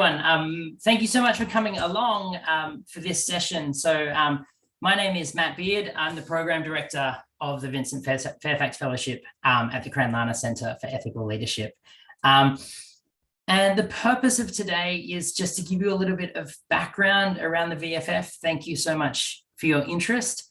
Thank you so much for coming along for this session. My name is Matt Beard. I'm the Program Director of the Vincent Fairfax Fellowship at the Cranlana Centre for Ethical Leadership. And the purpose of today is just to give you a little bit of background around the VFF. Thank you so much for your interest.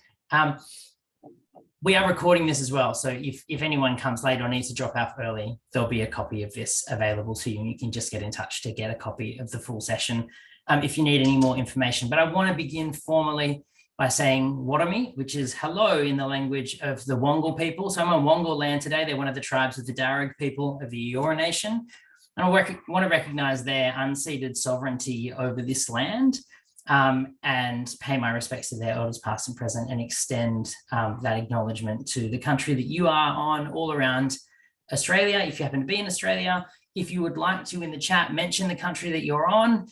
We are recording this as well, so if anyone comes late or needs to drop off early, there'll be a copy of this available to you. You can just get in touch to get a copy of the full session if you need any more information. But I want to begin formally by saying Warami, which is hello in the language of the Wongal people. So I'm on Wongal land today. They're one of the tribes of the Darug people of the Eora Nation. And I want to recognise their unceded sovereignty over this land. And pay my respects to their elders past and present, and extend that acknowledgement to the country that you are on all around Australia. If you happen to be in Australia, if you would like to in the chat mention the country that you're on,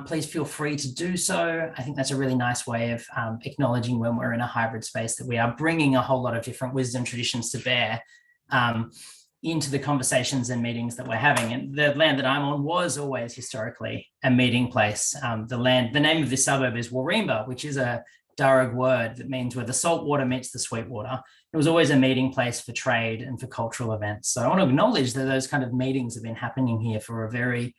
please feel free to do so. I think that's a really nice way of acknowledging when we're in a hybrid space that we are bringing a whole lot of different wisdom traditions to bear into the conversations and meetings that we're having. And the land that I'm on was always historically a meeting place. The name of this suburb is Warrimba, which is a Darug word that means where the salt water meets the sweet water. It was always a meeting place for trade and for cultural events. So I want to acknowledge that those kind of meetings have been happening here for a very,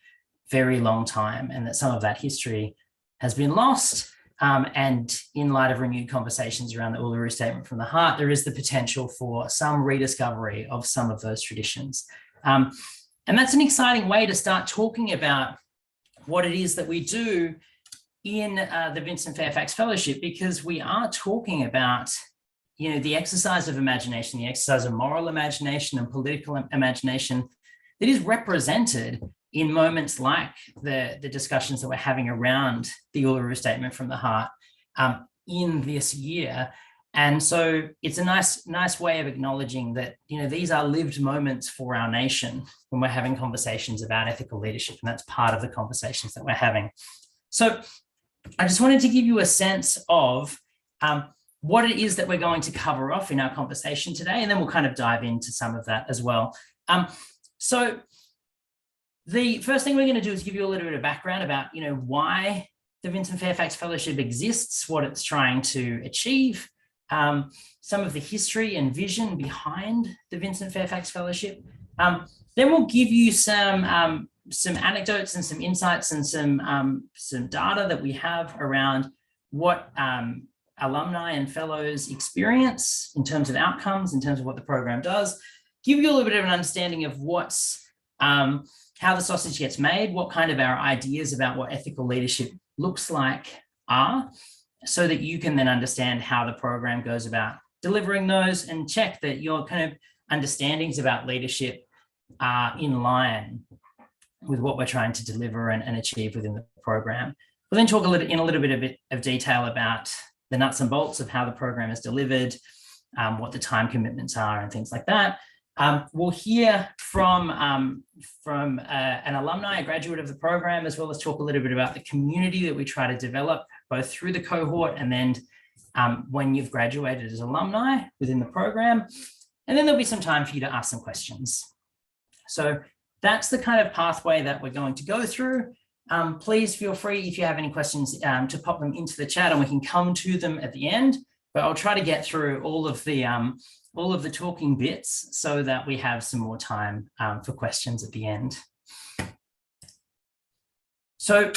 very long time, and that some of that history has been lost. And in light of renewed conversations around the Uluru Statement from the Heart, there is the potential for some rediscovery of some of those traditions. And that's an exciting way to start talking about what it is that we do in the Vincent Fairfax Fellowship, because we are talking about, you know, the exercise of imagination, the exercise of moral imagination and political imagination that is represented in moments like the discussions that we're having around the Uluru Statement from the Heart in this year. And so it's a nice way of acknowledging that, you know, these are lived moments for our nation when we're having conversations about ethical leadership, and that's part of the conversations that we're having. So I just wanted to give you a sense of what it is that we're going to cover off in our conversation today, and then we'll kind of dive into some of that as well. So the first thing we're going to do is give you a little bit of background about, you know, why the Vincent Fairfax Fellowship exists, what it's trying to achieve, some of the history and vision behind the Vincent Fairfax Fellowship. Then we'll give you some anecdotes and some insights and some data that we have around what alumni and fellows experience in terms of outcomes, in terms of what the program does. Give you a little bit of an understanding of what's how the sausage gets made, what kind of our ideas about what ethical leadership looks like are, so that you can then understand how the program goes about delivering those, and check that your kind of understandings about leadership are in line with what we're trying to deliver and achieve within the program. We'll then talk a little bit of detail about the nuts and bolts of how the program is delivered, what the time commitments are and things like that. We'll hear from an alumni, a graduate of the program, as well as talk a little bit about the community that we try to develop, both through the cohort and then when you've graduated as alumni within the program. And then there'll be some time for you to ask some questions. So that's the kind of pathway that we're going to go through. Please feel free, if you have any questions, to pop them into the chat, and we can come to them at the end. But I'll try to get through all of the talking bits so that we have some more time for questions at the end. So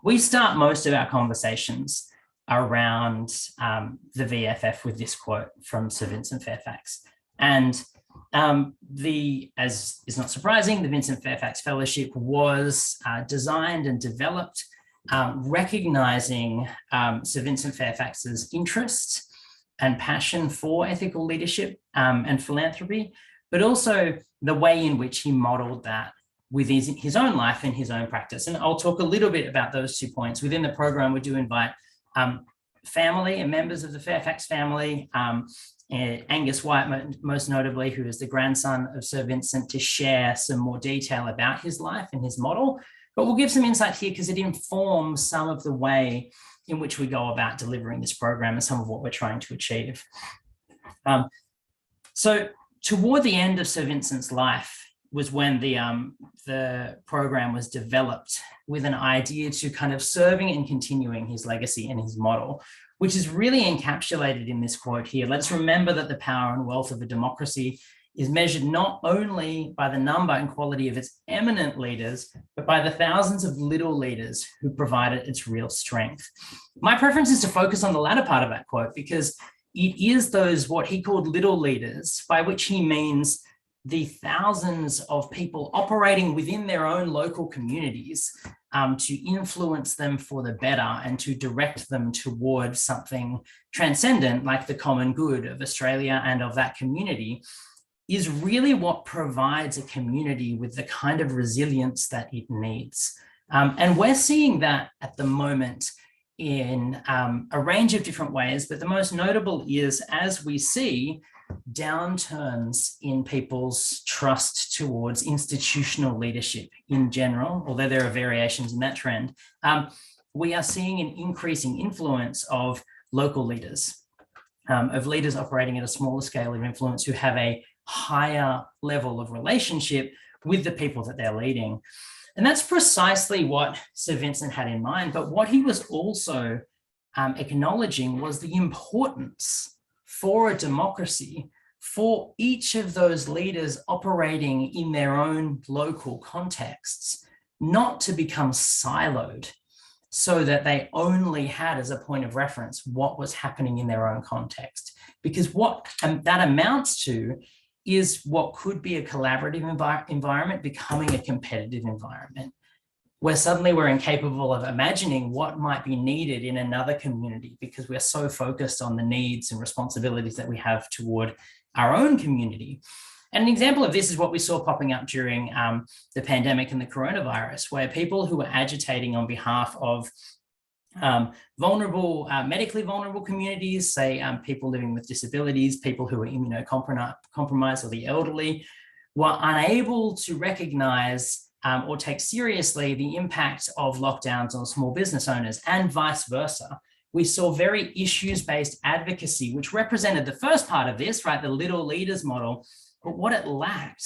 we start most of our conversations around the VFF with this quote from Sir Vincent Fairfax. And as is not surprising, the Vincent Fairfax Fellowship was designed and developed recognizing Sir Vincent Fairfax's interest and passion for ethical leadership and philanthropy, but also the way in which he modeled that with his own life and his own practice. And I'll talk a little bit about those 2 points. Within the program, we do invite family and members of the Fairfax family, Angus White, most notably, who is the grandson of Sir Vincent, to share some more detail about his life and his model. But we'll give some insight here because it informs some of the way in which we go about delivering this program and some of what we're trying to achieve. So toward the end of Sir Vincent's life, was when the program was developed with an idea to kind of serving and continuing his legacy and his model, which is really encapsulated in this quote here. Let us remember that the power and wealth of a democracy is measured not only by the number and quality of its eminent leaders, but by the thousands of little leaders who provide it its real strength. My preference is to focus on the latter part of that quote, because it is those, what he called little leaders, by which he means the thousands of people operating within their own local communities to influence them for the better and to direct them towards something transcendent like the common good of Australia and of that community, is really what provides a community with the kind of resilience that it needs. And we're seeing that at the moment in a range of different ways, but the most notable is as we see downturns in people's trust towards institutional leadership in general, although there are variations in that trend, we are seeing an increasing influence of local leaders, of leaders operating at a smaller scale of influence who have a higher level of relationship with the people that they're leading. And that's precisely what Sir Vincent had in mind. But what he was also acknowledging was the importance for a democracy for each of those leaders operating in their own local contexts, not to become siloed so that they only had as a point of reference what was happening in their own context. Because what that amounts to is what could be a collaborative environment becoming a competitive environment, where suddenly we're incapable of imagining what might be needed in another community because we're so focused on the needs and responsibilities that we have toward our own community. And an example of this is what we saw popping up during the pandemic and the coronavirus, where people who were agitating on behalf of medically vulnerable communities, say people living with disabilities, people who are immunocompromised or the elderly, were unable to recognize or take seriously the impact of lockdowns on small business owners, and vice versa. We saw very issues-based advocacy, which represented the first part of this, right, the little leaders model, but what it lacked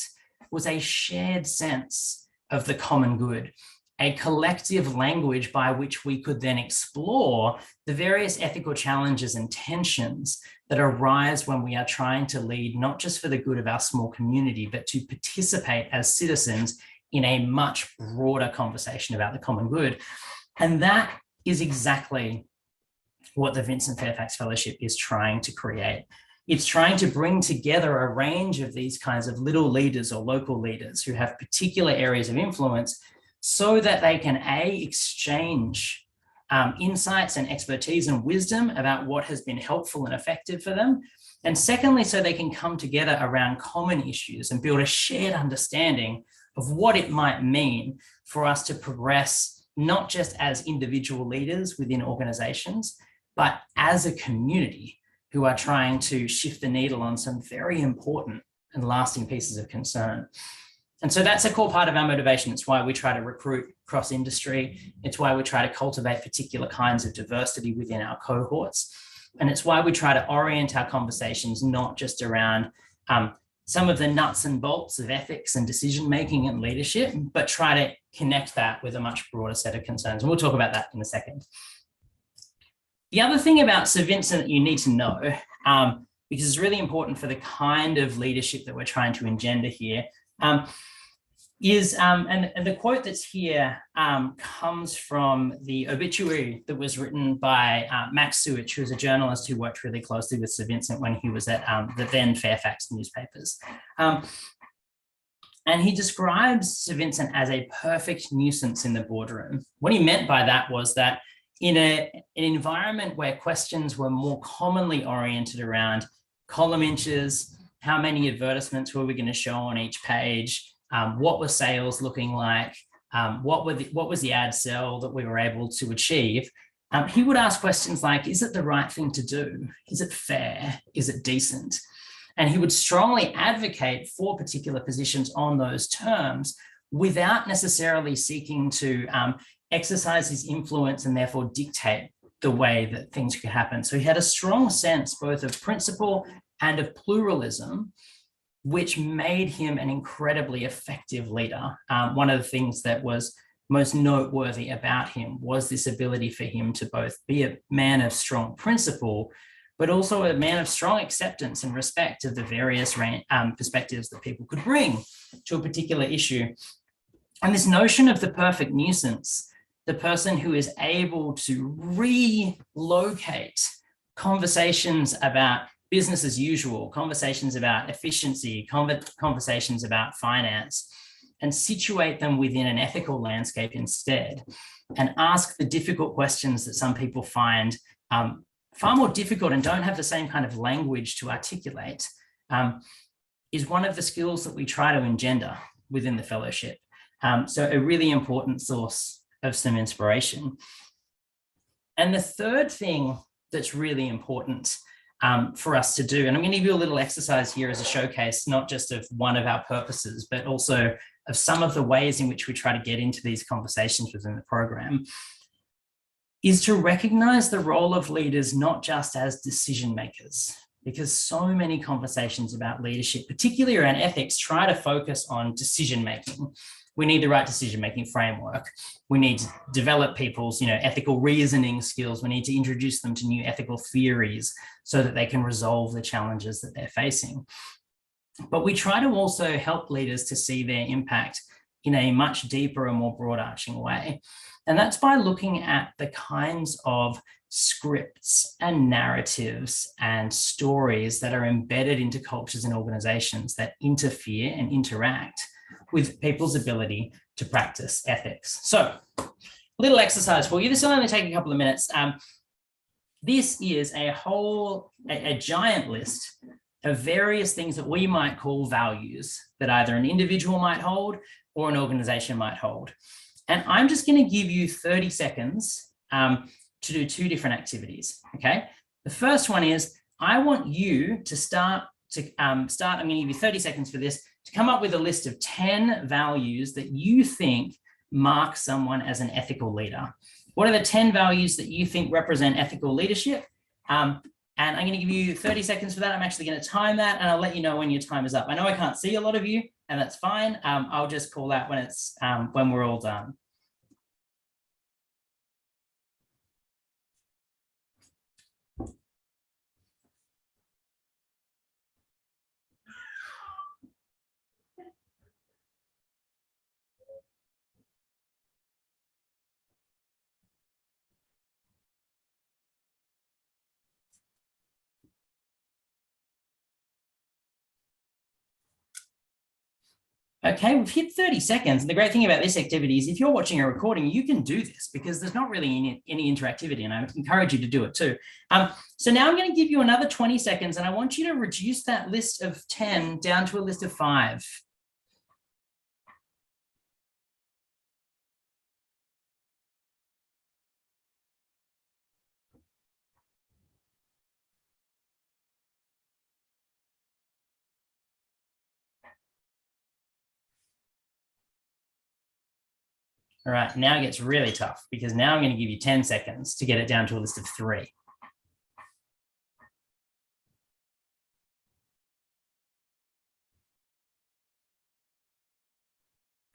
was a shared sense of the common good, a collective language by which we could then explore the various ethical challenges and tensions that arise when we are trying to lead not just for the good of our small community, but to participate as citizens in a much broader conversation about the common good. And that is exactly what the Vincent Fairfax Fellowship is trying to create. It's trying to bring together a range of these kinds of little leaders or local leaders who have particular areas of influence so that they can exchange insights and expertise and wisdom about what has been helpful and effective for them. And secondly, so they can come together around common issues and build a shared understanding of what it might mean for us to progress, not just as individual leaders within organizations, but as a community who are trying to shift the needle on some very important and lasting pieces of concern. And so that's a core part of our motivation. It's why we try to recruit cross-industry. It's why we try to cultivate particular kinds of diversity within our cohorts. And it's why we try to orient our conversations not just around some of the nuts and bolts of ethics and decision-making and leadership, but try to connect that with a much broader set of concerns. And we'll talk about that in a second. The other thing about Sir Vincent that you need to know, because it's really important for the kind of leadership that we're trying to engender here, is, and the quote that's here comes from the obituary that was written by Max Suich, who was a journalist who worked really closely with Sir Vincent when he was at the then Fairfax newspapers. And he describes Sir Vincent as a perfect nuisance in the boardroom. What he meant by that was that in an environment where questions were more commonly oriented around column inches, how many advertisements were we going to show on each page, what were sales looking like, what was the ad sell that we were able to achieve, he would ask questions like, is it the right thing to do? Is it fair? Is it decent? And he would strongly advocate for particular positions on those terms without necessarily seeking to exercise his influence and therefore dictate the way that things could happen. So he had a strong sense both of principle and of pluralism which made him an incredibly effective leader. One of the things that was most noteworthy about him was this ability for him to both be a man of strong principle, but also a man of strong acceptance and respect of the various perspectives that people could bring to a particular issue. And this notion of the perfect nuisance, the person who is able to relocate conversations about business as usual, conversations about efficiency, conversations about finance, and situate them within an ethical landscape instead, and ask the difficult questions that some people find far more difficult and don't have the same kind of language to articulate, is one of the skills that we try to engender within the fellowship. So a really important source of some inspiration. And the third thing that's really important for us to do, and I'm going to give you a little exercise here as a showcase, not just of one of our purposes, but also of some of the ways in which we try to get into these conversations within the program, is to recognize the role of leaders not just as decision makers, because so many conversations about leadership, particularly around ethics, try to focus on decision making. We need the right decision-making framework. We need to develop people's, ethical reasoning skills. We need to introduce them to new ethical theories so that they can resolve the challenges that they're facing. But we try to also help leaders to see their impact in a much deeper and more broad-arching way. And that's by looking at the kinds of scripts and narratives and stories that are embedded into cultures and organizations that interfere and interact with people's ability to practice ethics. So, a little exercise for you. This will only take a couple of minutes. This is a giant list of various things that we might call values that either an individual might hold or an organization might hold. And I'm just going to give you 30 seconds to do two different activities, okay? The first one is, I want you to start, I'm going to give you 30 seconds for this, to come up with a list of 10 values that you think mark someone as an ethical leader. What are the 10 values that you think represent ethical leadership? And I'm going to give you 30 seconds for that. I'm actually going to time that, and I'll let you know when your time is up. I know I can't see a lot of you, and that's fine. I'll just call that when we're all done. Okay, we've hit 30 seconds. And the great thing about this activity is if you're watching a recording, you can do this because there's not really any interactivity, and I encourage you to do it too. So now I'm going to give you another 20 seconds, and I want you to reduce that list of 10 down to a list of 5. All right, now it gets really tough because now I'm going to give you 10 seconds to get it down to a list of 3.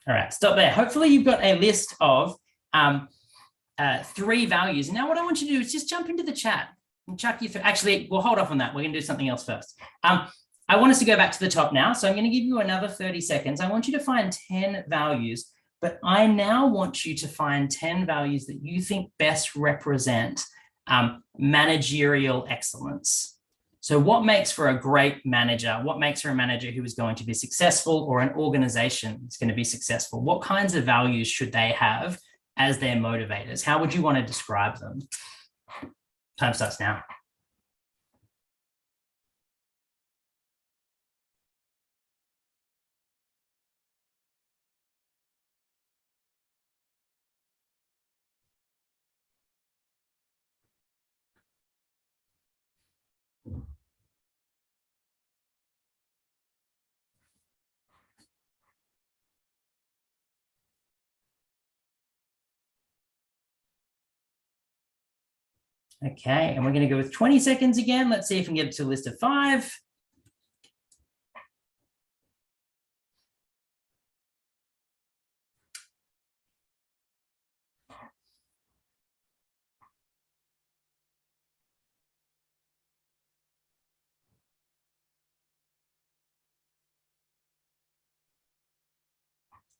All right, stop there. Hopefully you've got a list of 3 values. And now what I want you to do is just jump into the chat and chuck you through. Actually, we'll hold off on that. We're going to do something else first. I want us to go back to the top now. So I'm going to give you another 30 seconds. I want you to find 10 values, but I now want you to find 10 values that you think best represent managerial excellence. So what makes for a great manager? What makes for a manager who is going to be successful, or an organization that's going to be successful? What kinds of values should they have as their motivators? How would you want to describe them? Time starts now. Okay, and we're going to go with 20 seconds again. Let's see if we can get to a list of 5.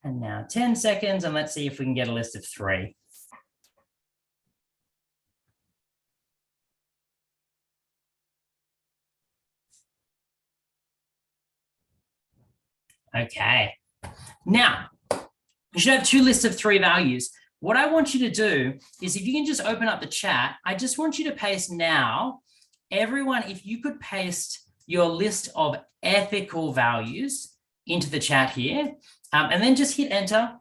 And now 10 seconds, and let's see if we can get a list of 3. Okay. Now, you should have 2 lists of 3 values. What I want you to do is, if you can just open up the chat, I just want you to paste now, everyone, if you could paste your list of ethical values into the chat here, and then just hit enter.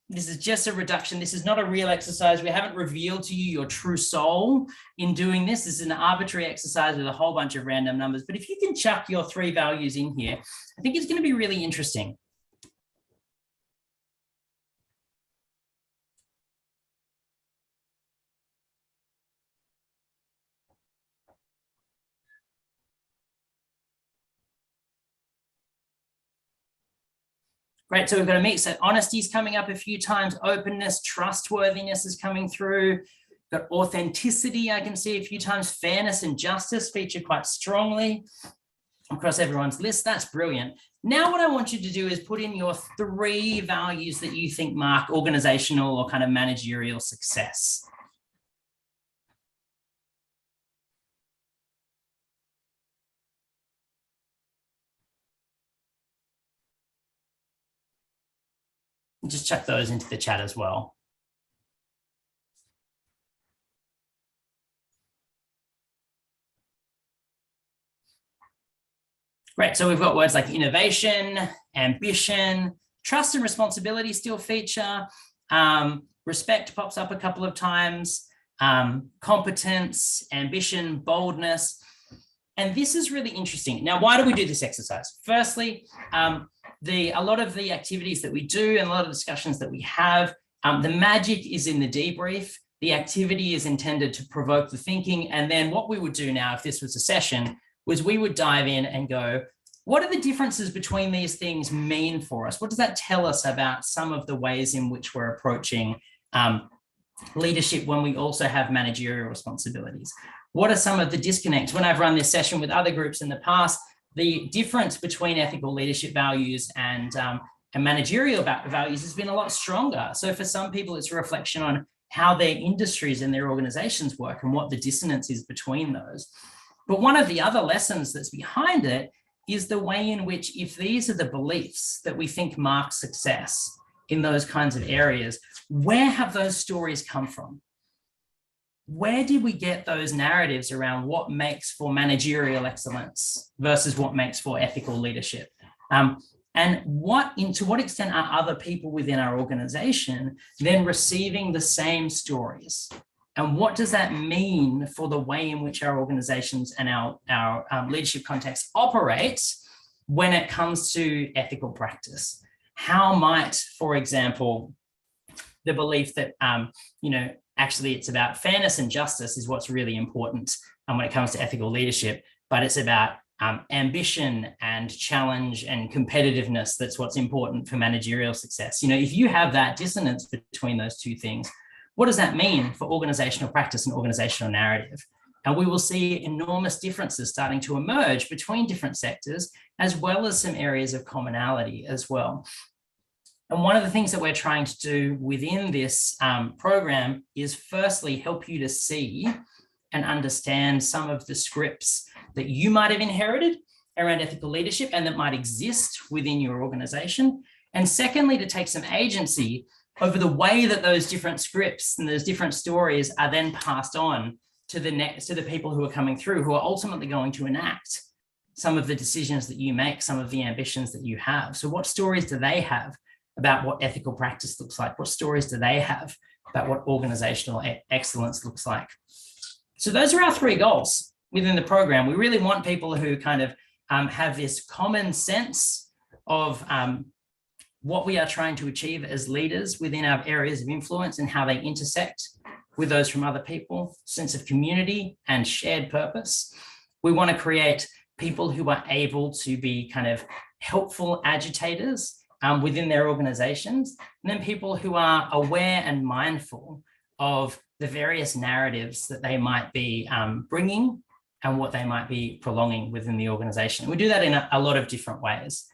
This is just a reduction. This is not a real exercise. We haven't revealed to you your true soul in doing this. This is an arbitrary exercise with a whole bunch of random numbers. But if you can chuck your 3 values in here, I think it's going to be really interesting. Great, so we've got a mix. So honesty is coming up a few times, openness, trustworthiness is coming through. Got authenticity, I can see a few times. Fairness and justice feature quite strongly across everyone's list. That's brilliant. Now what I want you to do is put in your 3 values that you think mark organizational or kind of managerial success. Just chuck those into the chat as well. Great, so we've got words like innovation, ambition, trust and responsibility still feature. Respect pops up a couple of times. Competence, ambition, boldness. And this is really interesting. Now, why do we do this exercise? Firstly, a lot of the activities that we do and a lot of discussions that we have, the magic is in the debrief. The activity is intended to provoke the thinking. And then what we would do now, if this was a session, was we would dive in and go, what are the differences between these things mean for us? What does that tell us about some of the ways in which we're approaching leadership when we also have managerial responsibilities? What are some of the disconnects? When I've run this session with other groups in the past, the difference between ethical leadership values and managerial values has been a lot stronger. So for some people, it's a reflection on how their industries and their organizations work and what the dissonance is between those. But one of the other lessons that's behind it is the way in which, if these are the beliefs that we think mark success in those kinds of areas, where have those stories come from? Where did we get those narratives around what makes for managerial excellence versus what makes for ethical leadership? And to what extent are other people within our organization then receiving the same stories? And what does that mean for the way in which our organizations and our leadership context operates when it comes to ethical practice? How might, for example, the belief that, actually it's about fairness and justice is what's really important when it comes to ethical leadership, but it's about ambition and challenge and competitiveness that's what's important for managerial success. If you have that dissonance between those 2 things, what does that mean for organizational practice and organizational narrative? And we will see enormous differences starting to emerge between different sectors, as well as some areas of commonality as well. And one of the things that we're trying to do within this program is firstly help you to see and understand some of the scripts that you might have inherited around ethical leadership and that might exist within your organization. And secondly, to take some agency over the way that those different scripts and those different stories are then passed on to the people who are coming through, who are ultimately going to enact some of the decisions that you make, some of the ambitions that you have. So what stories do they have about what ethical practice looks like? What stories do they have about what organizational excellence looks like? So those are our 3 goals within the program. We really want people who kind of have this common sense of what we are trying to achieve as leaders within our areas of influence and how they intersect with those from other people, sense of community and shared purpose. We want to create people who are able to be kind of helpful agitators within their organizations, and then people who are aware and mindful of the various narratives that they might be bringing and what they might be prolonging within the organization. We do that in a lot of different ways.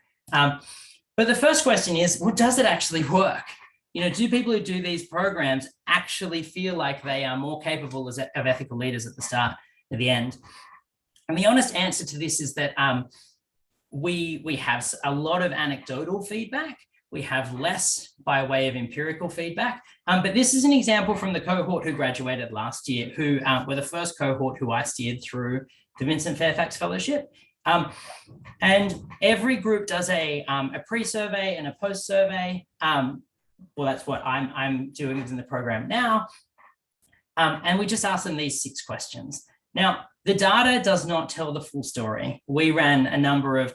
But the first question is, well, does it actually work? Do people who do these programs actually feel like they are more capable of ethical leaders at the start and the end? And the honest answer to this is that we have a lot of anecdotal feedback. We have less by way of empirical feedback. But this is an example from the cohort who graduated last year, who were the first cohort who I steered through the Vincent Fairfax Fellowship. And every group does a pre-survey and a post-survey. Well, that's what I'm doing within the program now. And we just ask them these 6 questions. Now, the data does not tell the full story. We ran a number of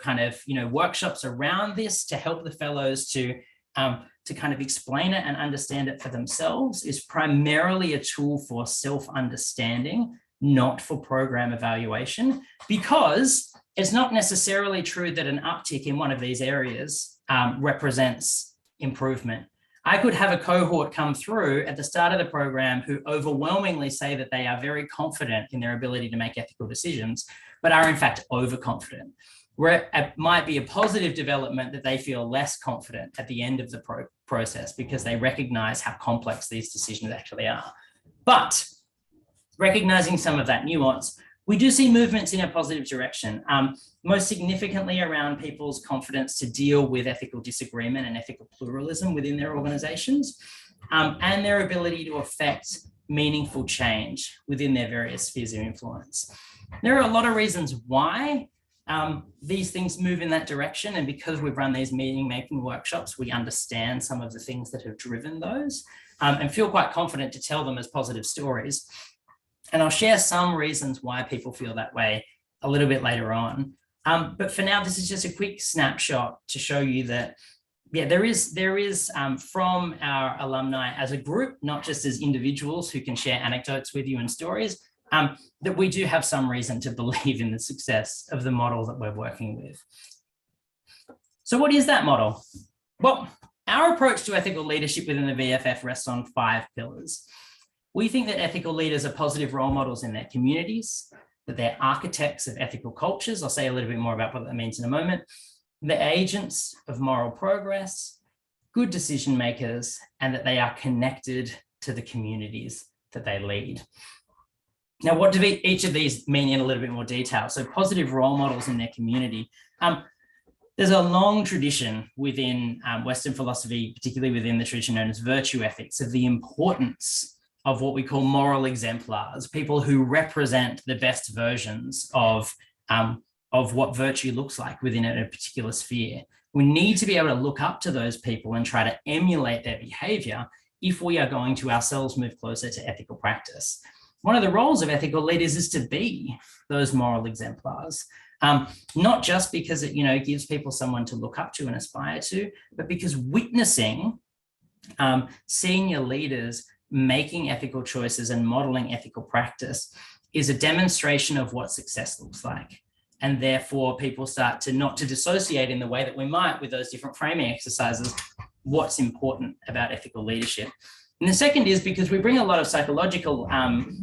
workshops around this to help the fellows to kind of explain it and understand it for themselves. It's primarily a tool for self-understanding, not for program evaluation, because it's not necessarily true that an uptick in one of these areas represents improvement. I could have a cohort come through at the start of the program who overwhelmingly say that they are very confident in their ability to make ethical decisions, but are in fact overconfident. Where it might be a positive development that they feel less confident at the end of the process because they recognize how complex these decisions actually are. But recognizing some of that nuance, we do see movements in a positive direction, most significantly around people's confidence to deal with ethical disagreement and ethical pluralism within their organizations, and their ability to affect meaningful change within their various spheres of influence. There are a lot of reasons why these things move in that direction, and because we've run these meaning-making workshops, we understand some of the things that have driven those, and feel quite confident to tell them as positive stories. And I'll share some reasons why people feel that way a little bit later on. But for now, this is just a quick snapshot to show you that, yeah, there is from our alumni as a group, not just as individuals who can share anecdotes with you and stories, that we do have some reason to believe in the success of the model that we're working with. So what is that model? Well, our approach to ethical leadership within the VFF rests on 5 pillars. We think that ethical leaders are positive role models in their communities, that they're architects of ethical cultures. I'll say a little bit more about what that means in a moment. They're agents of moral progress, good decision makers, and that they are connected to the communities that they lead. Now, what do each of these mean in a little bit more detail? So positive role models in their community. There's a long tradition within Western philosophy, particularly within the tradition known as virtue ethics, of the importance of what we call moral exemplars, people who represent the best versions of what virtue looks like within a particular sphere. We need to be able to look up to those people and try to emulate their behavior if we are going to ourselves move closer to ethical practice. One of the roles of ethical leaders is to be those moral exemplars, not just because it gives people someone to look up to and aspire to, but because witnessing senior leaders making ethical choices and modeling ethical practice is a demonstration of what success looks like. And therefore, people start to not to dissociate in the way that we might with those different framing exercises, what's important about ethical leadership. And the second is because we bring a lot of psychological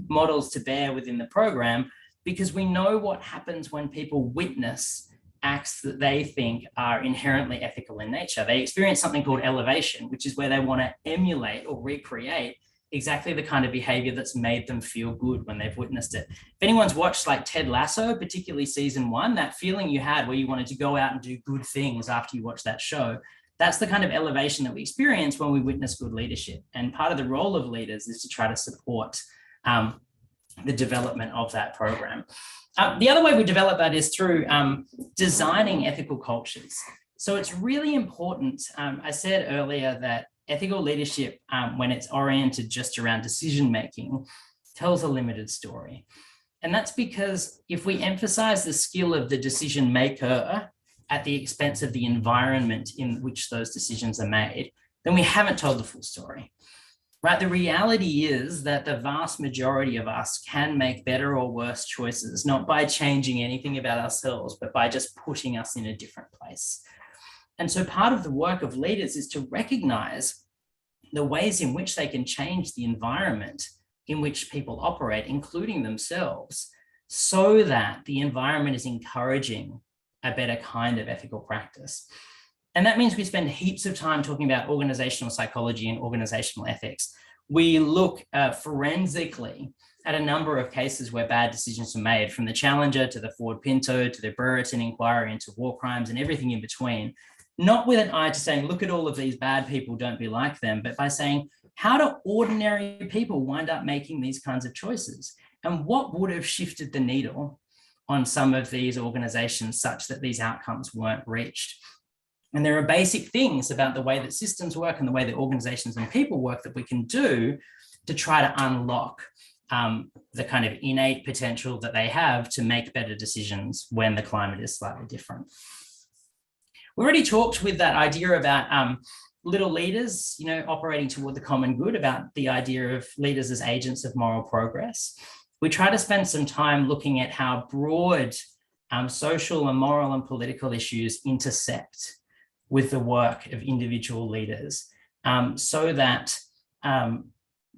models to bear within the program, because we know what happens when people witness acts that they think are inherently ethical in nature. They experience something called elevation, which is where they want to emulate or recreate exactly the kind of behavior that's made them feel good when they've witnessed it. If anyone's watched like Ted Lasso, particularly season 1, that feeling you had where you wanted to go out and do good things after you watch that show, that's the kind of elevation that we experience when we witness good leadership. And part of the role of leaders is to try to support the development of that program. The other way we develop that is through designing ethical cultures. So it's really important. I said earlier that ethical leadership, when it's oriented just around decision-making, tells a limited story. And that's because if we emphasize the skill of the decision maker at the expense of the environment in which those decisions are made, then we haven't told the full story, right? The reality is that the vast majority of us can make better or worse choices, not by changing anything about ourselves, but by just putting us in a different place. And so part of the work of leaders is to recognize the ways in which they can change the environment in which people operate, including themselves, so that the environment is encouraging a better kind of ethical practice. And that means we spend heaps of time talking about organizational psychology and organizational ethics. We look forensically at a number of cases where bad decisions are made, from the Challenger to the Ford Pinto to the Brereton inquiry into war crimes and everything in between, not with an eye to saying, look at all of these bad people, don't be like them, but by saying, how do ordinary people wind up making these kinds of choices? And what would have shifted the needle on some of these organizations such that these outcomes weren't reached? And there are basic things about the way that systems work and the way that organizations and people work that we can do to try to unlock the kind of innate potential that they have to make better decisions when the climate is slightly different. We already talked with that idea about little leaders, operating toward the common good, about the idea of leaders as agents of moral progress. We try to spend some time looking at how broad social and moral and political issues intersect with the work of individual leaders, so that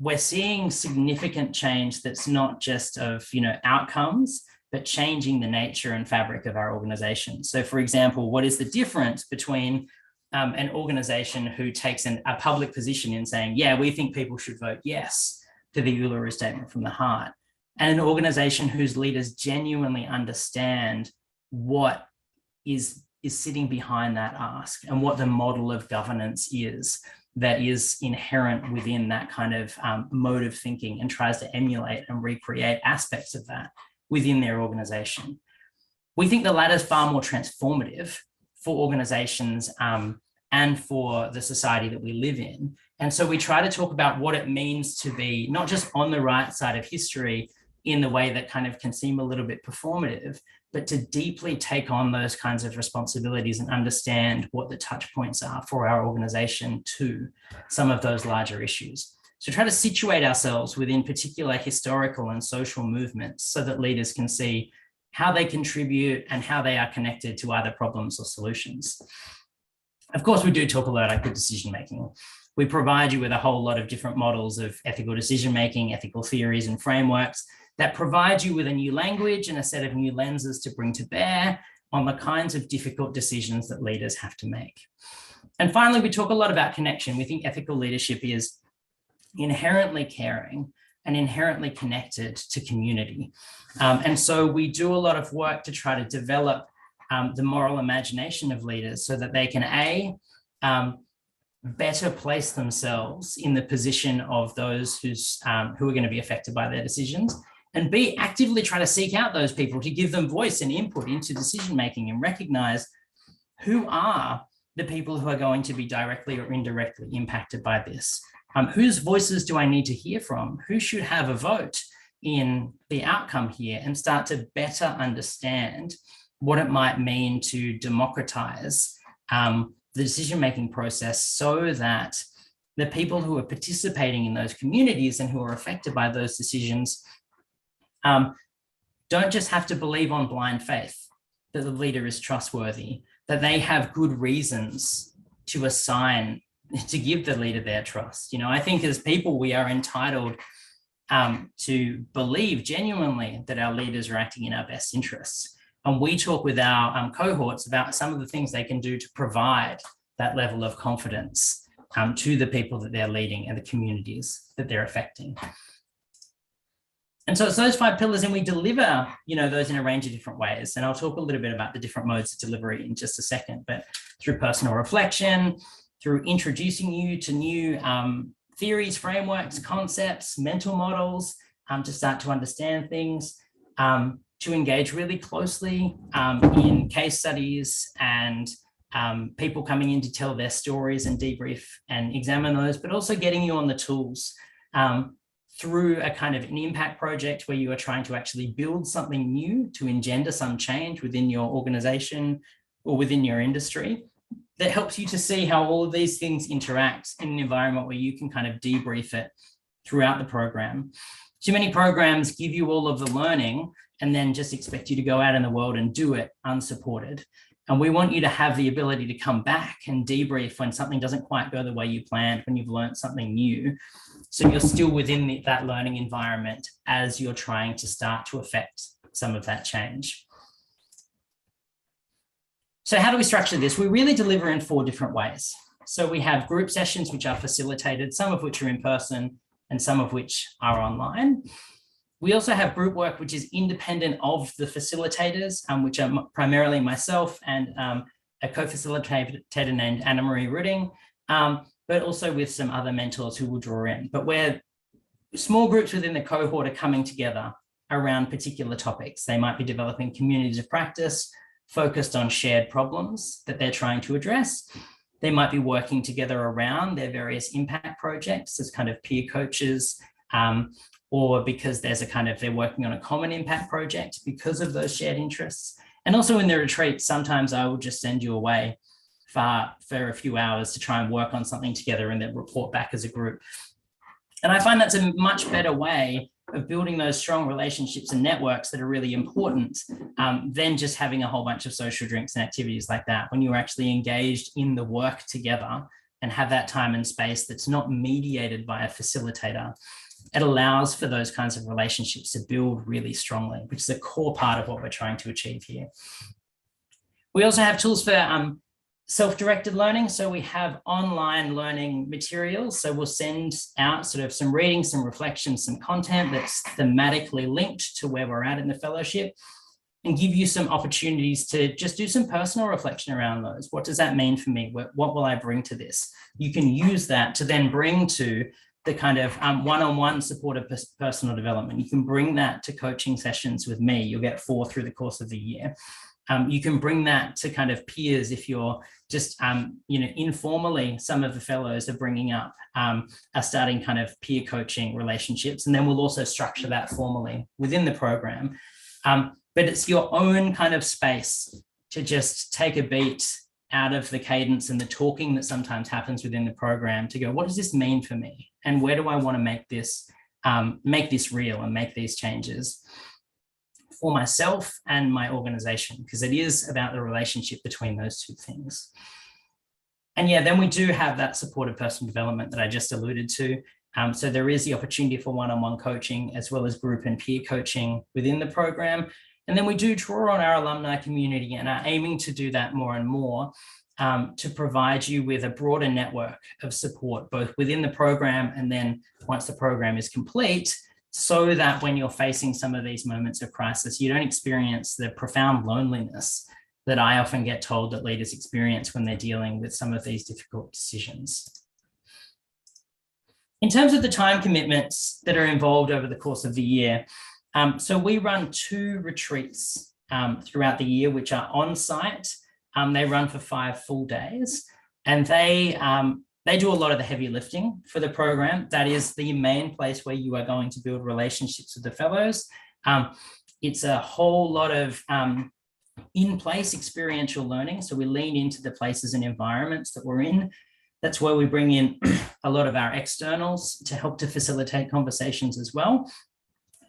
we're seeing significant change that's not just of outcomes, but changing the nature and fabric of our organization. So for example, what is the difference between an organization who takes a public position in saying, yeah, we think people should vote yes to the Uluru Statement from the Heart, and an organization whose leaders genuinely understand what is sitting behind that ask and what the model of governance is that is inherent within that kind of mode of thinking, and tries to emulate and recreate aspects of that within their organization. We think the latter is far more transformative for organizations and for the society that we live in. And so we try to talk about what it means to be not just on the right side of history in the way that kind of can seem a little bit performative, but to deeply take on those kinds of responsibilities and understand what the touch points are for our organization to some of those larger issues. So try to situate ourselves within particular historical and social movements so that leaders can see how they contribute and how they are connected to either problems or solutions. Of course, we do talk a lot about good decision-making. We provide you with a whole lot of different models of ethical decision-making, ethical theories and frameworks that provide you with a new language and a set of new lenses to bring to bear on the kinds of difficult decisions that leaders have to make. And finally, we talk a lot about connection. We think ethical leadership is inherently caring and inherently connected to community. And so we do a lot of work to try to develop the moral imagination of leaders so that they can better place themselves in the position of those who are going to be affected by their decisions, and B, actively try to seek out those people to give them voice and input into decision-making and recognize who are the people who are going to be directly or indirectly impacted by this. Whose voices do I need to hear from? Who should have a vote in the outcome here, and start to better understand what it might mean to democratize the decision-making process so that the people who are participating in those communities and who are affected by those decisions don't just have to believe on blind faith that the leader is trustworthy, that they have good reasons to give the leader their trust. I think as people, we are entitled to believe genuinely that our leaders are acting in our best interests. And we talk with our cohorts about some of the things they can do to provide that level of confidence to the people that they're leading and the communities that they're affecting. And so it's those 5 pillars, and we deliver, those in a range of different ways. And I'll talk a little bit about the different modes of delivery in just a second, but through personal reflection, through introducing you to new theories, frameworks, concepts, mental models, to start to understand things, to engage really closely in case studies and people coming in to tell their stories and debrief and examine those, but also getting you on the tools through a kind of an impact project where you are trying to actually build something new to engender some change within your organization or within your industry that helps you to see how all of these things interact in an environment where you can kind of debrief it throughout the program. Too many programs give you all of the learning and then just expect you to go out in the world and do it unsupported. And we want you to have the ability to come back and debrief when something doesn't quite go the way you planned, when you've learned something new. So you're still within that learning environment as you're trying to start to affect some of that change. So how do we structure this? We really deliver in 4 different ways. So we have group sessions, which are facilitated, some of which are in person and some of which are online. We also have group work, which is independent of the facilitators, which are primarily myself and a co-facilitator named Anna Marie Ruding, but also with some other mentors who will draw in. But where small groups within the cohort are coming together around particular topics. They might be developing communities of practice focused on shared problems that they're trying to address. They might be working together around their various impact projects as kind of peer coaches, or because there's they're working on a common impact project because of those shared interests. And also in the retreat, sometimes I will just send you away for a few hours to try and work on something together and then report back as a group. And I find that's a much better way of building those strong relationships and networks that are really important than just having a whole bunch of social drinks and activities like that. When you're actually engaged in the work together and have that time and space that's not mediated by a facilitator, it allows for those kinds of relationships to build really strongly, which is a core part of what we're trying to achieve here. We also have tools for self-directed learning. So we have online learning materials. So we'll send out sort of some reading, some reflections, some content that's thematically linked to where we're at in the fellowship, and give you some opportunities to just do some personal reflection around those. What does that mean for me? What will I bring to this? You can use that to then bring to the kind of one-on-one support of personal development. You can bring that to coaching sessions with me. You'll get 4 through the course of the year. You can bring that to kind of peers if you're just, informally, some of the fellows are bringing up, are starting kind of peer coaching relationships. And then we'll also structure that formally within the program. But it's your own kind of space to just take a beat out of the cadence and the talking that sometimes happens within the program to go, what does this mean for me? And where do I want to make this real and make these changes for myself and my organization? Because it is about the relationship between those 2 things. And yeah, then we do have that supportive personal development that I just alluded to. So there is the opportunity for one-on-one coaching as well as group and peer coaching within the program. And then we do draw on our alumni community and are aiming to do that more and more to provide you with a broader network of support, both within the program and then once the program is complete, so that when you're facing some of these moments of crisis, you don't experience the profound loneliness that I often get told that leaders experience when they're dealing with some of these difficult decisions. In terms of the time commitments that are involved over the course of the year, so we run 2 retreats throughout the year, which are on site. They run for 5 full days, and they do a lot of the heavy lifting for the program. That is the main place where you are going to build relationships with the fellows. It's a whole lot of in-place experiential learning. So we lean into the places and environments that we're in. That's where we bring in a lot of our externals to help to facilitate conversations as well.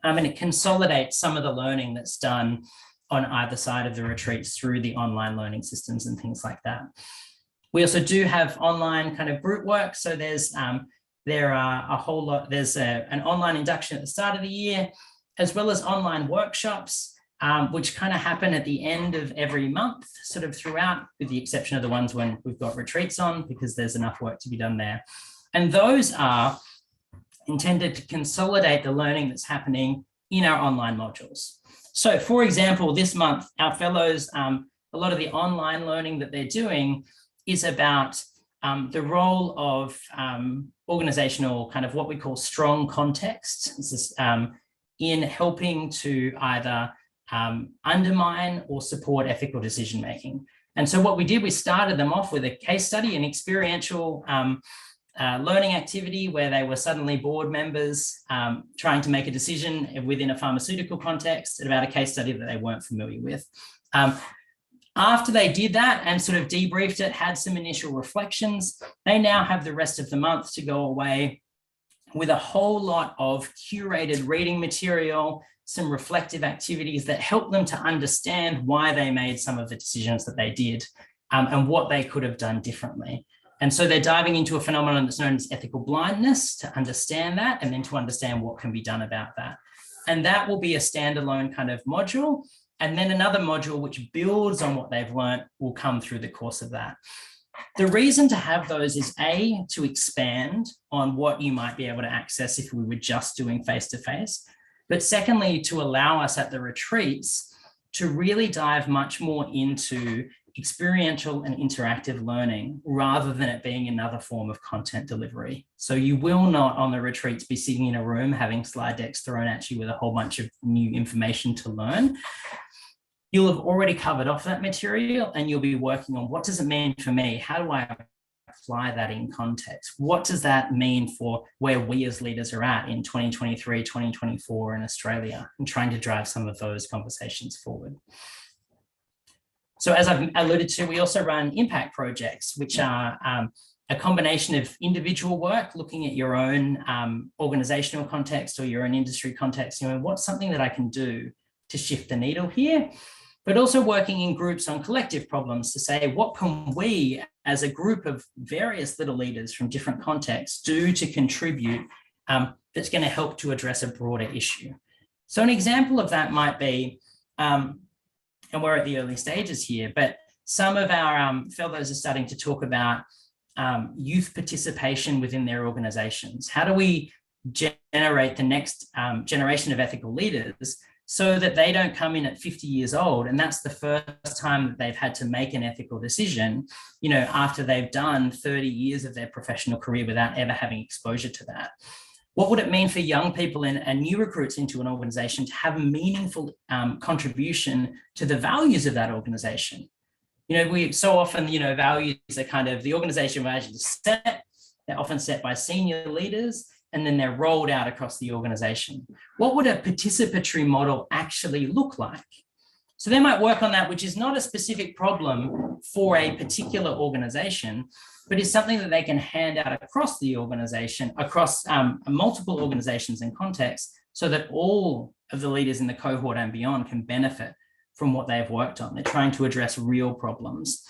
And it consolidates some of the learning that's done on either side of the retreats through the online learning systems and things like that. We also do have online kind of group work. So there's an online induction at the start of the year, as well as online workshops, which kind of happen at the end of every month, sort of throughout, with the exception of the ones when we've got retreats on, because there's enough work to be done there. And those are intended to consolidate the learning that's happening in our online modules. So for example, this month, our fellows, a lot of the online learning that they're doing is about the role of organizational kind of what we call strong context. This is in helping to either undermine or support ethical decision-making. And so what we did, we started them off with a case study, an experiential learning activity where they were suddenly board members trying to make a decision within a pharmaceutical context about a case study that they weren't familiar with. After they did that and sort of debriefed it, had some initial reflections, they now have the rest of the month to go away with a whole lot of curated reading material, some reflective activities that help them to understand why they made some of the decisions that they did and what they could have done differently. And so they're diving into a phenomenon that's known as ethical blindness to understand that, and then to understand what can be done about that. And that will be a standalone kind of module. And then another module which builds on what they've learned will come through the course of that. The reason to have those is A, to expand on what you might be able to access if we were just doing face-to-face, but secondly, to allow us at the retreats to really dive much more into experiential and interactive learning rather than it being another form of content delivery. So you will not on the retreats be sitting in a room having slide decks thrown at you with a whole bunch of new information to learn. You'll have already covered off that material and you'll be working on what does it mean for me? How do I apply that in context? What does that mean for where we as leaders are at in 2023, 2024 in Australia, and trying to drive some of those conversations forward. So as I've alluded to, we also run impact projects, which are a combination of individual work, looking at your own organizational context or your own industry context, what's something that I can do to shift the needle here, but also working in groups on collective problems to say, what can we as a group of various little leaders from different contexts do to contribute that's going to help to address a broader issue. So an example of that might be, and we're at the early stages here, but some of our fellows are starting to talk about youth participation within their organizations. How do we generate the next generation of ethical leaders so that they don't come in at 50 years old and that's the first time that they've had to make an ethical decision, after they've done 30 years of their professional career without ever having exposure to that? What would it mean for young people and new recruits into an organization to have a meaningful contribution to the values of that organization? We so often, values are kind of the organization values are set, they're often set by senior leaders, and then they're rolled out across the organization. What would a participatory model actually look like? So they might work on that, which is not a specific problem for a particular organization, but is something that they can hand out across the organization, across multiple organizations and contexts, so that all of the leaders in the cohort and beyond can benefit from what they've worked on. They're trying to address real problems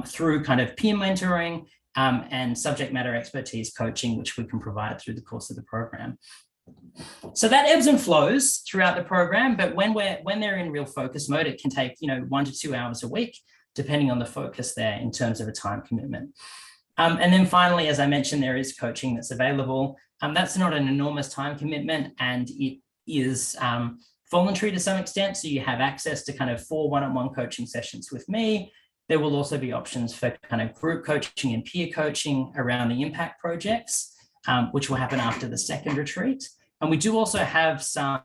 through kind of peer mentoring and subject matter expertise coaching, which we can provide through the course of the program. So that ebbs and flows throughout the program, but when they're in real focus mode, it can take 1 to 2 hours a week, depending on the focus there in terms of a time commitment. And then finally, as I mentioned, there is coaching that's available. That's not an enormous time commitment, and it is voluntary to some extent. So you have access to kind of 4 one-on-one coaching sessions with me. There will also be options for kind of group coaching and peer coaching around the impact projects, which will happen after the second retreat. And we do also have some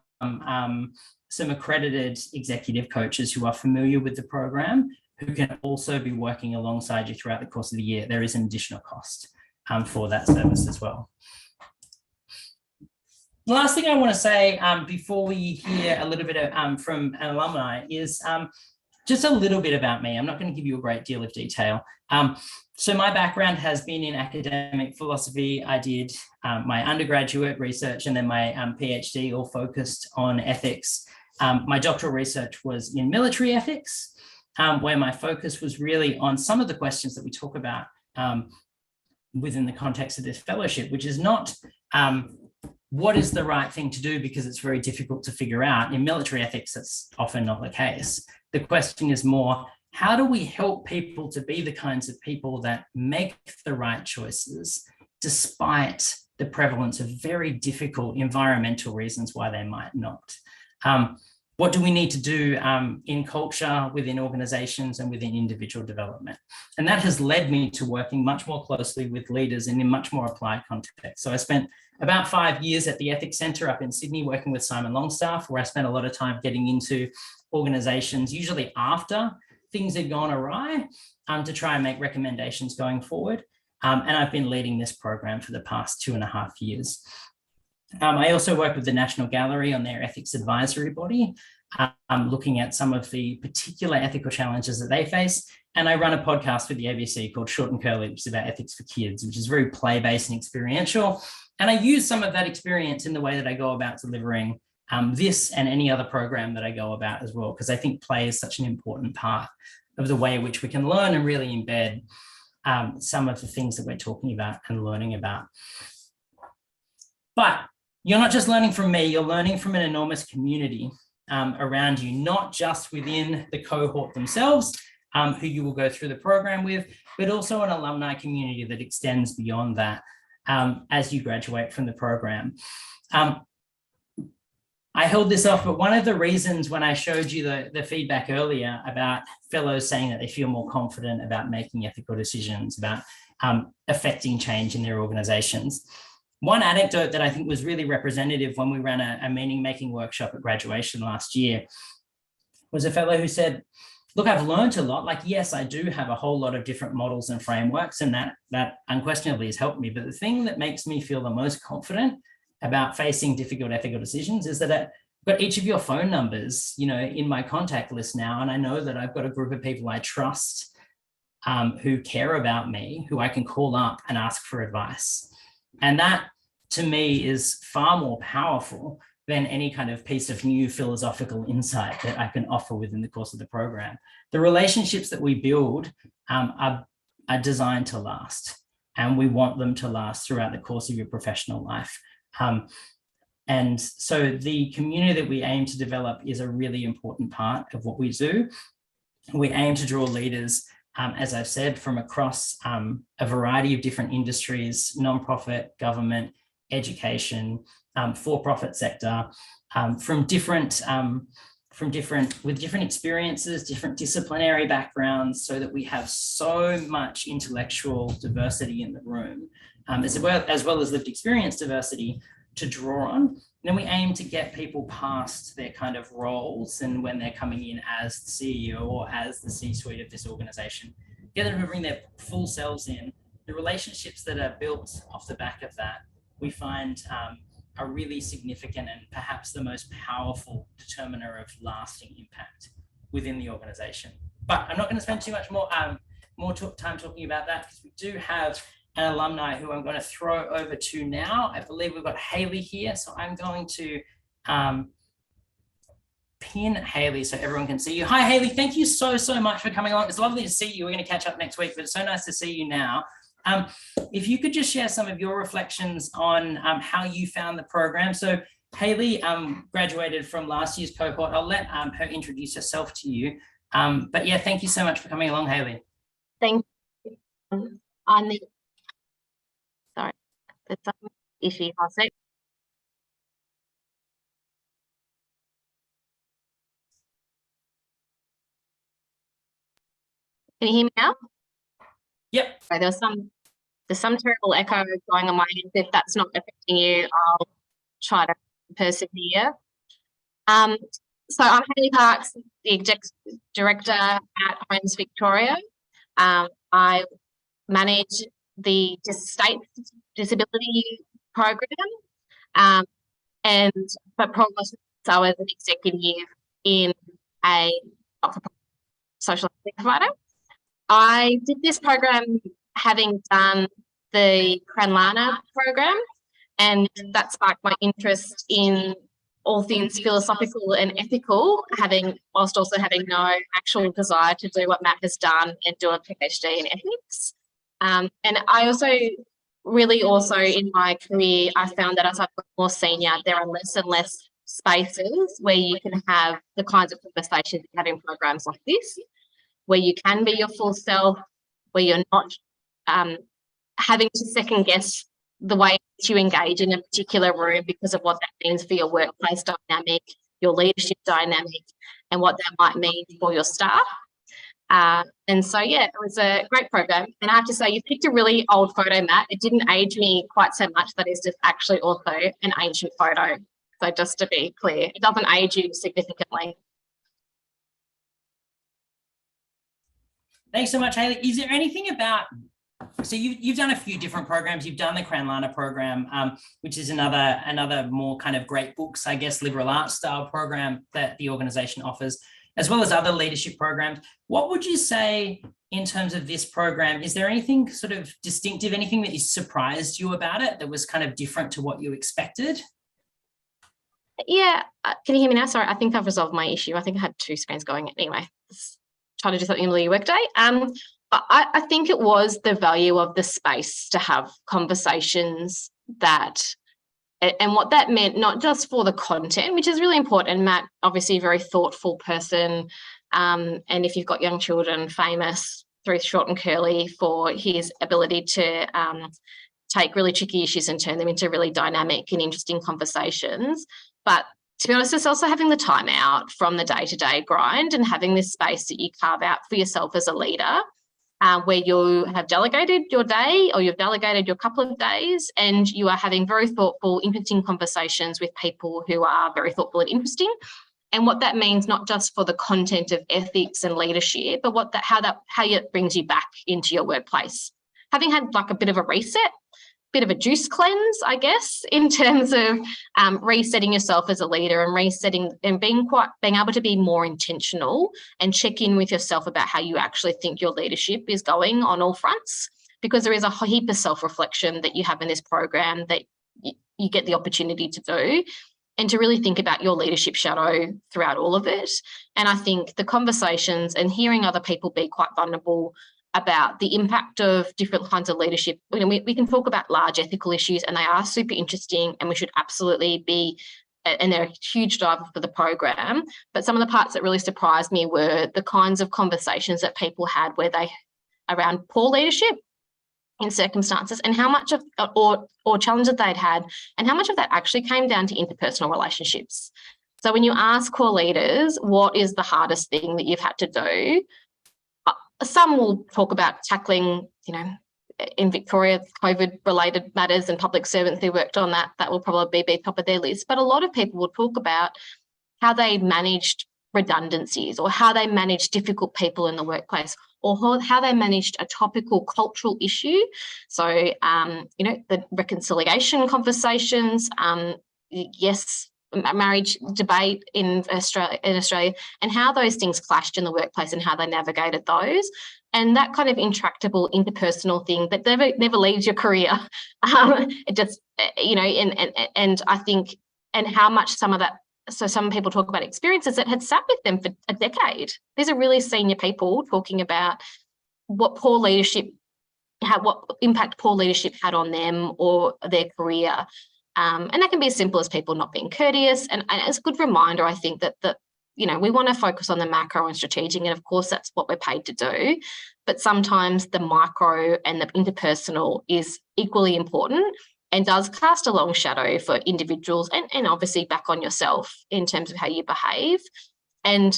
accredited executive coaches who are familiar with the program, who can also be working alongside you throughout the course of the year. There is an additional cost for that service as well. The last thing I want to say before we hear a little bit from an alumni is just a little bit about me. I'm not going to give you a great deal of detail. So my background has been in academic philosophy. I did my undergraduate research and then my PhD, all focused on ethics. My doctoral research was in military ethics, where my focus was really on some of the questions that we talk about within the context of this fellowship, which is not what is the right thing to do, because it's very difficult to figure out. In military ethics, that's often not the case. The question is more, how do we help people to be the kinds of people that make the right choices despite the prevalence of very difficult environmental reasons why they might not? What do we need to do in culture, within organizations, and within individual development? And that has led me to working much more closely with leaders and in much more applied context. So I spent about 5 years at the Ethics Centre up in Sydney working with Simon Longstaff, where I spent a lot of time getting into organizations, usually after things had gone awry, to try and make recommendations going forward. And I've been leading this program for the past 2.5 years. I also work with the National Gallery on their ethics advisory body, looking at some of the particular ethical challenges that they face. And I run a podcast with the ABC called Short and Curly, which is about ethics for kids, which is very play-based and experiential. And I use some of that experience in the way that I go about delivering this and any other program that I go about as well, because I think play is such an important part of the way in which we can learn and really embed some of the things that we're talking about and learning about. But you're not just learning from me, you're learning from an enormous community around you, not just within the cohort themselves, who you will go through the program with, but also an alumni community that extends beyond that as you graduate from the program. I held this off, but one of the reasons when I showed you the feedback earlier about fellows saying that they feel more confident about making ethical decisions, about affecting change in their organizations. One anecdote that I think was really representative when we ran a meaning-making workshop at graduation last year was a fellow who said, look, I've learned a lot. Like, yes, I do have a whole lot of different models and frameworks, and that unquestionably has helped me. But the thing that makes me feel the most confident about facing difficult ethical decisions is that I've got each of your phone numbers, in my contact list now. And I know that I've got a group of people I trust who care about me, who I can call up and ask for advice. And that, to me, is far more powerful than any kind of piece of new philosophical insight that I can offer within the course of the program. The relationships that we build are designed to last, and we want them to last throughout the course of your professional life. And so the community that we aim to develop is a really important part of what we do. We aim to draw leaders, as I've said, from across a variety of different industries, nonprofit, government, education, for-profit sector, with different experiences, different disciplinary backgrounds, so that we have so much intellectual diversity in the room, as well as lived experience diversity to draw on. And then we aim to get people past their kind of roles, and when they're coming in as the CEO or as the C-suite of this organization, get them to bring their full selves in. The relationships that are built off the back of that, we find are really significant and perhaps the most powerful determiner of lasting impact within the organization. But I'm not going to spend too much more time talking about that, because we do have an alumni who I'm going to throw over to now. I believe we've got Hayley here, so I'm going to pin Hayley so everyone can see you. Hi, Hayley. Thank you so much for coming along. It's lovely to see you. We're going to catch up next week, but it's so nice to see you now. If you could just share some of your reflections on how you found the program. So Hayley graduated from last year's cohort. I'll let her introduce herself to you. But yeah, thank you so much for coming along, Hayley. Thank you. Sorry, there's some issue. I'll say. Can you hear me now? Yep. Okay, there's some terrible echo going on my end. If that's not affecting you, I'll try to persevere. So I'm Hayley Parks, the Executive Director at Homes Victoria. I manage the state disability program, but probably so as an executive in a social housing provider. I did this program having done the Cranlana program, and that sparked my interest in all things philosophical and ethical, whilst also having no actual desire to do what Matt has done and do a PhD in ethics. And I also in my career, I found that as I've got more senior, there are less and less spaces where you can have the kinds of conversations you have in programs like this, where you can be your full self, where you're not having to second guess the way that you engage in a particular room because of what that means for your workplace dynamic, your leadership dynamic, and what that might mean for your staff. And so, yeah, it was a great program. And I have to say, you picked a really old photo, Matt. It didn't age me quite so much. That is just actually also an ancient photo. So just to be clear, it doesn't age you significantly. Thanks so much, Hayley. Is there anything about, so you've done a few different programs. You've done the Cranlana program, which is another more kind of great books, I guess, liberal arts style program that the organization offers, as well as other leadership programs. What would you say in terms of this program? Is there anything sort of distinctive, anything that surprised you about it that was kind of different to what you expected? Yeah. Can you hear me now? Sorry, I think I've resolved my issue. I think I had two screens going anyway. Trying to do something in the workday. But I think it was the value of the space to have conversations that And what that meant, not just for the content, which is really important, and Matt, obviously a very thoughtful person, and if you've got young children, famous through Short and Curly for his ability to take really tricky issues and turn them into really dynamic and interesting conversations. But to be honest, it's also having the time out from the day-to-day grind and having this space that you carve out for yourself as a leader, where you have delegated your day or you've delegated your couple of days and you are having very thoughtful, interesting conversations with people who are very thoughtful and interesting. And what that means, not just for the content of ethics and leadership, but how it brings you back into your workplace. Having had like a bit of a reset, bit of a juice cleanse, I guess, in terms of resetting yourself as a leader and resetting and being able to be more intentional and check in with yourself about how you actually think your leadership is going on all fronts, because there is a heap of self-reflection that you have in this program that you get the opportunity to do, and to really think about your leadership shadow throughout all of it. And I think the conversations and hearing other people be quite vulnerable about the impact of different kinds of leadership. You know, we can talk about large ethical issues, and they are super interesting, and we should absolutely be, and they're a huge driver for the program. But some of the parts that really surprised me were the kinds of conversations that people had around poor leadership in circumstances, and how much of or challenges they'd had, and how much of that actually came down to interpersonal relationships. So when you ask core leaders, what is the hardest thing that you've had to do? Some will talk about tackling, in Victoria, COVID-related matters and public servants who worked on that. That will probably be top of their list. But a lot of people will talk about how they managed redundancies, or how they managed difficult people in the workplace, or how they managed a topical cultural issue. So, the reconciliation conversations, yes, marriage debate in Australia, and how those things clashed in the workplace and how they navigated those, and that kind of intractable interpersonal thing that never leaves your career. It just, and I think, and how much some of that. So some people talk about experiences that had sat with them for a decade. These are really senior people talking about what impact poor leadership had on them or their career. And that can be as simple as people not being courteous. And it's a good reminder, I think, that we want to focus on the macro and strategic, and of course that's what we're paid to do. But sometimes the micro and the interpersonal is equally important and does cast a long shadow for individuals and obviously back on yourself in terms of how you behave. And,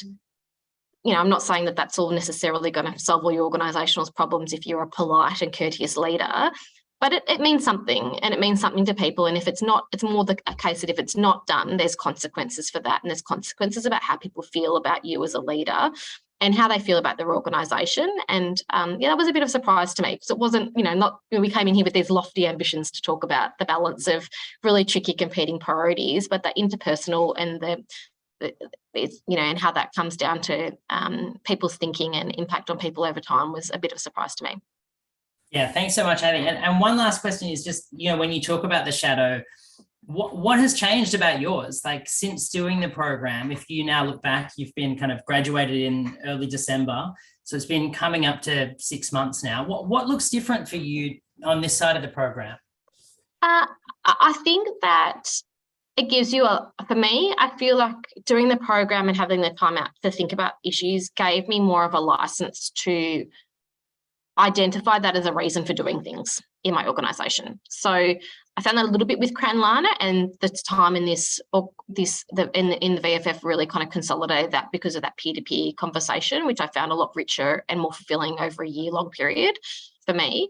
I'm not saying that that's all necessarily going to solve all your organisational problems if you're a polite and courteous leader. But it means something, and it means something to people. And if it's not, it's more a case that if it's not done, there's consequences for that. And there's consequences about how people feel about you as a leader and how they feel about their organisation. And that was a bit of a surprise to me, because it wasn't, we came in here with these lofty ambitions to talk about the balance of really tricky competing priorities, but the interpersonal and and how that comes down to people's thinking and impact on people over time was a bit of a surprise to me. Yeah, thanks so much, Amy. And one last question is just, when you talk about the shadow, what has changed about yours? Like, since doing the program, if you now look back, you've been kind of graduated in early December, so it's been coming up to 6 months now. What looks different for you on this side of the program? I think that it gives you for me, I feel like doing the program and having the time out to think about issues gave me more of a license to identify that as a reason for doing things in my organisation. So I found that a little bit with Cranlana, and the time in in the VFF really kind of consolidated that because of that peer-to-peer conversation, which I found a lot richer and more fulfilling over a year-long period for me.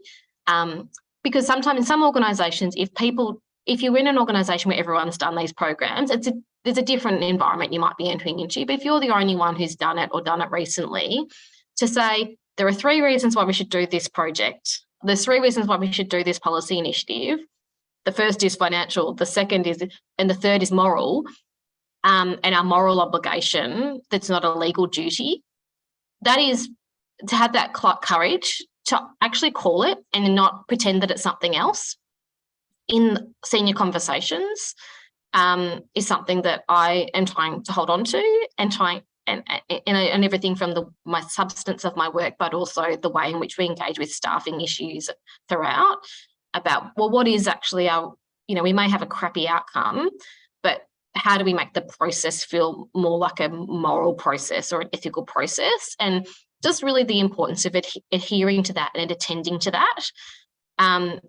Because sometimes in some organisations, if you're in an organisation where everyone's done these programs, there's a different environment you might be entering into. But if you're the only one who's done it or done it recently, to say, there are 3 reasons why we should do this project. There's 3 reasons why we should do this policy initiative. The first is financial, the second is, and the third is moral, and our moral obligation that's not a legal duty. That is to have that courage to actually call it and not pretend that it's something else in senior conversations is something that I am trying to hold on to and everything from my substance of my work, but also the way in which we engage with staffing issues throughout, about, well, what is actually our we may have a crappy outcome, but how do we make the process feel more like a moral process or an ethical process? And just really the importance of adhering to that and attending to that, and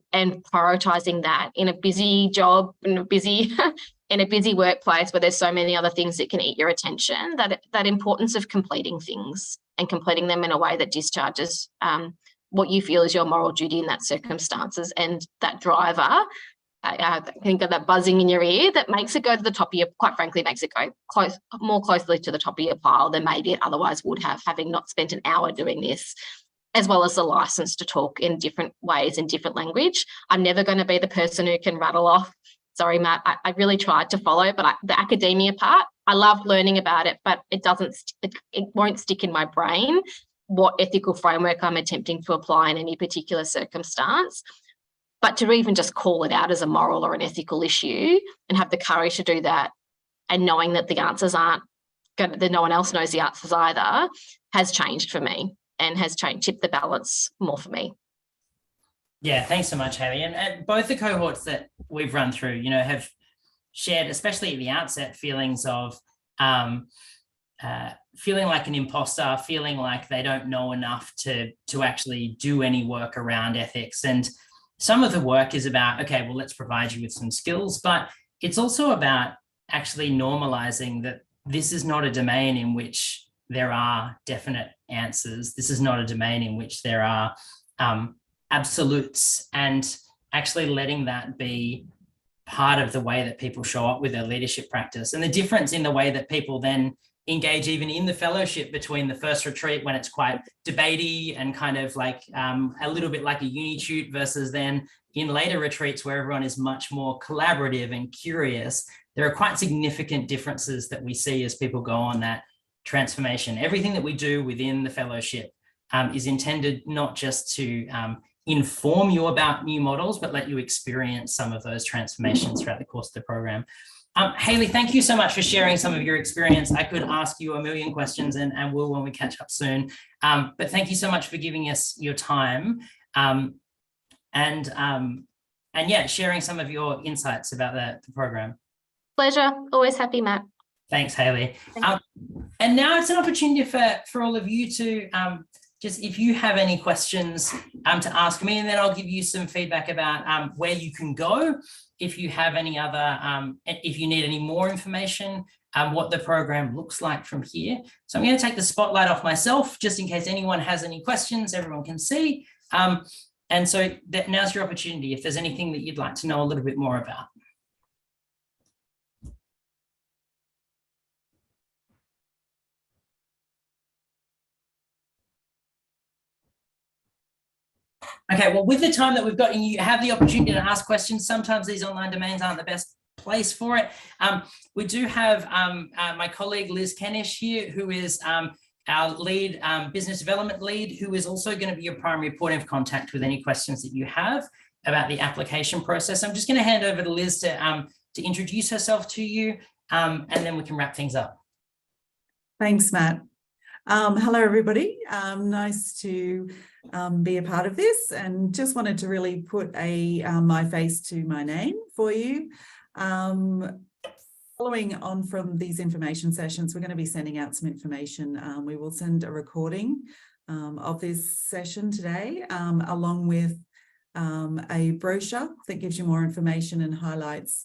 prioritising that in a busy job, in a busy workplace where there's so many other things that can eat your attention, that importance of completing things and completing them in a way that discharges what you feel is your moral duty in that circumstances, and that driver, I think of that buzzing in your ear that makes it go to the top of your, quite frankly, makes it go more closely to the top of your pile than maybe it otherwise would have, having not spent an hour doing this, as well as the license to talk in different ways, in different language. I'm never going to be the person who can rattle off, sorry, Matt, I really tried to follow, but the academia part, I love learning about it, but it won't stick in my brain what ethical framework I'm attempting to apply in any particular circumstance. But to even just call it out as a moral or an ethical issue and have the courage to do that, and knowing that the answers aren't going to, that no one else knows the answers either, has changed for me and has tipped the balance more for me. Yeah, thanks so much, Hayley. And both the cohorts that we've run through, have shared, especially at the outset, feelings of feeling like an imposter, feeling like they don't know enough to actually do any work around ethics. And some of the work is about, okay, well, let's provide you with some skills, but it's also about actually normalizing that this is not a domain in which there are definite answers. This is not a domain in which there are absolutes, and actually letting that be part of the way that people show up with their leadership practice. And the difference in the way that people then engage even in the fellowship between the first retreat, when it's quite debatey and kind of like a little bit like a uni tute, versus then in later retreats where everyone is much more collaborative and curious. There are quite significant differences that we see as people go on that transformation. Everything that we do within the fellowship is intended not just to inform you about new models, but let you experience some of those transformations throughout the course of the program. Hayley, thank you so much for sharing some of your experience. I could ask you a million questions and will when we catch up soon. But thank you so much for giving us your time and yeah, sharing some of your insights about the program. Pleasure. Always happy, Matt. Thanks, Hayley. And now it's an opportunity for all of you to just, if you have any questions to ask me, and then I'll give you some feedback about where you can go. If you have any other, if you need any more information, what the program looks like from here. So I'm going to take the spotlight off myself, just in case anyone has any questions, everyone can see. And so now's your opportunity if there's anything that you'd like to know a little bit more about. Okay, well, with the time that we've got, and you have the opportunity to ask questions, sometimes these online domains aren't the best place for it. We do have my colleague Liz Kenish here, who is our lead business development lead, who is also going to be your primary point of contact with any questions that you have about the application process. I'm just going to hand over to Liz to introduce herself to you, and then we can wrap things up. Thanks, Matt. Hello, everybody. Nice to be a part of this, and just wanted to really put my face to my name for you. Following on from these information sessions, we're going to be sending out some information. We will send a recording of this session today, along with a brochure that gives you more information and highlights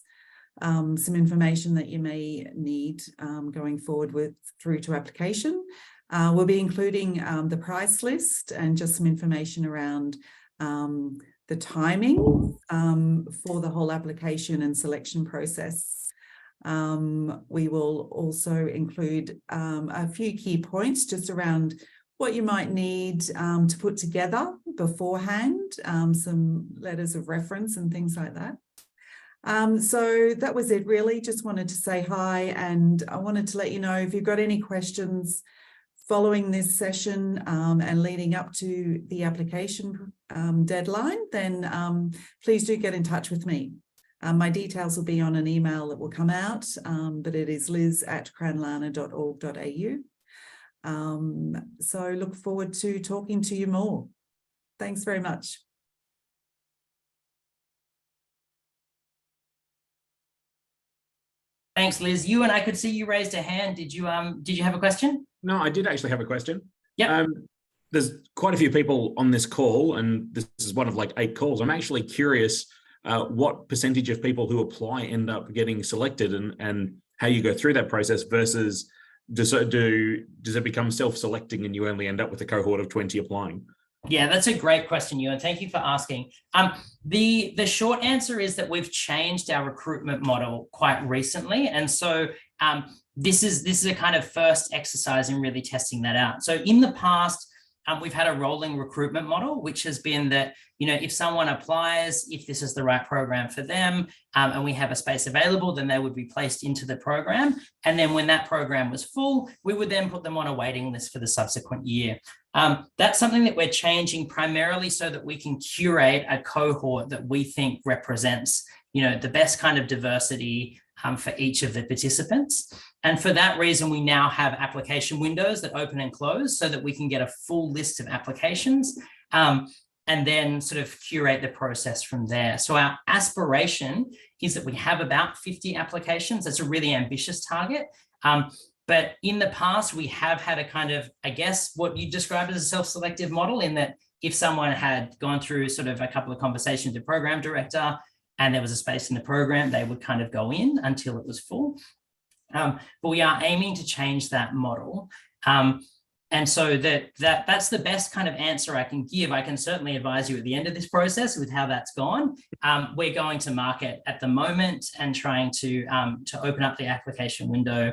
some information that you may need going forward through to application. We'll be including the price list and just some information around the timing for the whole application and selection process. We will also include a few key points just around what you might need to put together beforehand, some letters of reference and things like that. So that was it really. Just wanted to say hi, and I wanted to let you know if you've got any questions following this session and leading up to the application deadline, then please do get in touch with me. My details will be on an email that will come out, but it is liz@cranlana.org.au. So look forward to talking to you more. Thanks very much. Thanks, Liz. You and I could see you raised a hand. Did you have a question? No, I did actually have a question. Yeah. There's quite a few people on this call, and this is one of like 8 calls. I'm actually curious what percentage of people who apply end up getting selected, and how you go through that process versus does it become self-selecting and you only end up with a cohort of 20 applying? Yeah, that's a great question, Ewan. Thank you for asking. The short answer is that we've changed our recruitment model quite recently. And so this is a kind of first exercise in really testing that out. So in the past, we've had a rolling recruitment model, which has been that, if someone applies, if this is the right program for them, and we have a space available, then they would be placed into the program. And then when that program was full, we would then put them on a waiting list for the subsequent year. That's something that we're changing primarily so that we can curate a cohort that we think represents, the best kind of diversity for each of the participants. And for that reason, we now have application windows that open and close so that we can get a full list of applications and then sort of curate the process from there. So our aspiration is that we have about 50 applications. That's a really ambitious target. But in the past, we have had a kind of, I guess, what you described as a self-selective model, in that if someone had gone through sort of a couple of conversations with the program director and there was a space in the program, they would kind of go in until it was full. But we are aiming to change that model. And so that's the best kind of answer I can give. I can certainly advise you at the end of this process with how that's gone. We're going to market at the moment and trying to open up the application window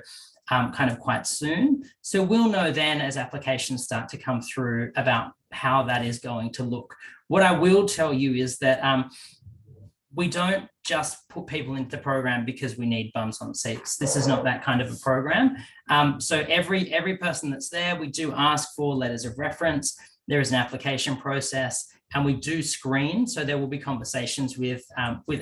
kind of quite soon. So we'll know then as applications start to come through about how that is going to look. What I will tell you is that we don't just put people into the program because we need bums on seats. This is not that kind of a program. So every person that's there, we do ask for letters of reference. There is an application process, and we do screen. So there will be conversations with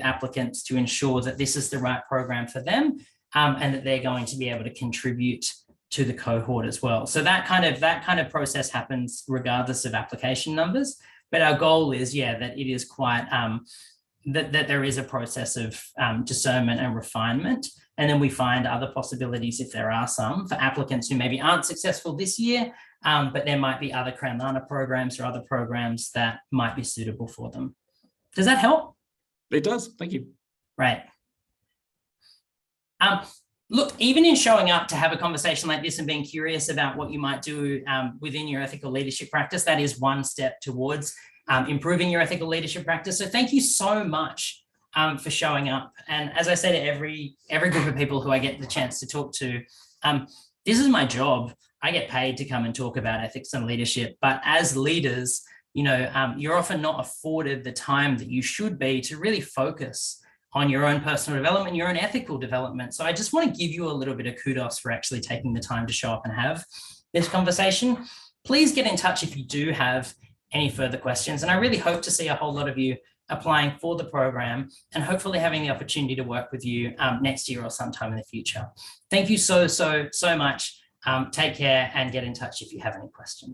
applicants to ensure that this is the right program for them, and that they're going to be able to contribute to the cohort as well. So that kind of process happens regardless of application numbers. But our goal is, that it is quite that there is a process of discernment and refinement. And then we find other possibilities, if there are some, for applicants who maybe aren't successful this year, but there might be other Cranlana programs or other programs that might be suitable for them. Does that help? It does. Thank you. Right. Look, even in showing up to have a conversation like this and being curious about what you might do within your ethical leadership practice, that is one step towards improving your ethical leadership practice. So thank you so much for showing up. And as I say to every group of people who I get the chance to talk to, this is my job. I get paid to come and talk about ethics and leadership. But as leaders, you're often not afforded the time that you should be to really focus on your own personal development, your own ethical development. So I just want to give you a little bit of kudos for actually taking the time to show up and have this conversation. Please get in touch if you do have any further questions. And I really hope to see a whole lot of you applying for the program and hopefully having the opportunity to work with you next year or sometime in the future. Thank you so much. Take care and get in touch if you have any questions.